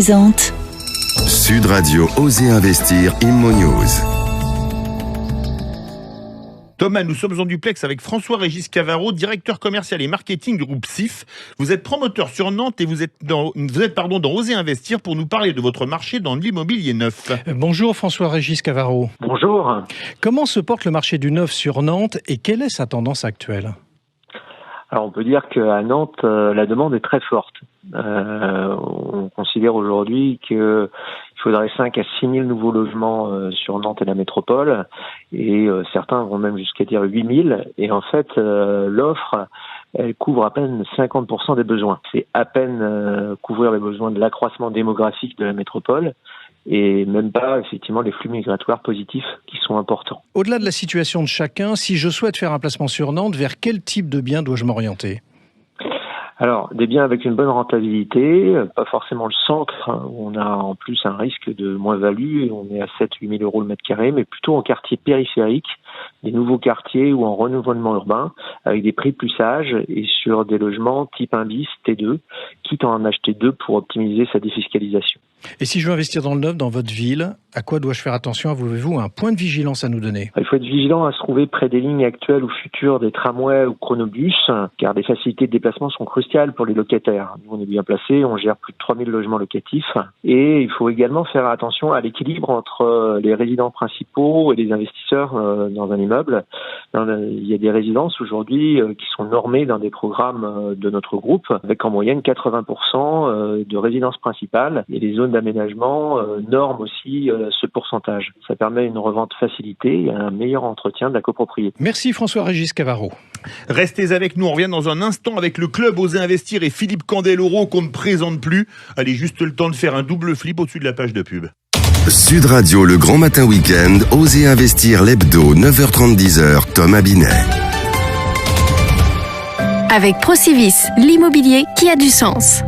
Présente. Sud Radio Oser Investir Immo News. Thomas, nous sommes en duplex avec François-Régis Cavaro, directeur commercial et marketing du groupe SIF. Vous êtes promoteur sur Nantes et vous êtes dans Oser Investir pour nous parler de votre marché dans l'immobilier neuf. Bonjour François-Régis Cavaro. Bonjour. Comment se porte le marché du neuf sur Nantes et quelle est sa tendance actuelle ? Alors on peut dire qu'à Nantes, la demande est très forte. On considère aujourd'hui qu'il faudrait 5 à 6 000 nouveaux logements sur Nantes et la métropole, et certains vont même jusqu'à dire 8 000. Et en fait, l'offre, elle couvre à peine 50% des besoins. C'est à peine couvrir les besoins de l'accroissement démographique de la métropole, et même pas effectivement les flux migratoires positifs qui sont importants. Au-delà de la situation de chacun, si je souhaite faire un placement sur Nantes, vers quel type de bien dois-je m'orienter ? Alors, des biens avec une bonne rentabilité, pas forcément le centre, où on a en plus un risque de moins-value, et on est à 7-8 000 euros le mètre carré, mais plutôt en quartier périphérique, des nouveaux quartiers ou en renouvellement urbain, avec des prix plus sages et sur des logements type 1 bis, T2, quitte à en acheter 2 pour optimiser sa défiscalisation. Et si je veux investir dans le neuf, dans votre ville, à quoi dois-je faire attention ? Avez-vous un point de vigilance à nous donner ? Il faut être vigilant à se trouver près des lignes actuelles ou futures des tramways ou chronobus, car des facilités de déplacement sont cruciales pour les locataires. Nous, on est bien placés, on gère plus de 3000 logements locatifs, et il faut également faire attention à l'équilibre entre les résidents principaux et les investisseurs dans un immeuble. Il y a des résidences aujourd'hui qui sont normées dans des programmes de notre groupe, avec en moyenne 80% de résidences principales, et les zones d'aménagement norment aussi ce pourcentage. Ça permet une revente facilitée et un meilleur entretien de la copropriété. Merci François-Régis Cavaro. Restez avec nous, on revient dans un instant avec le club Oser Investir et Philippe Candeloro qu'on ne présente plus. Allez, juste le temps de faire un double flip au-dessus de la page de pub. Sud Radio, le grand matin week-end, Oser Investir l'hebdo, 9h30, 10h, Tom Abinet. Avec Procivis, l'immobilier qui a du sens.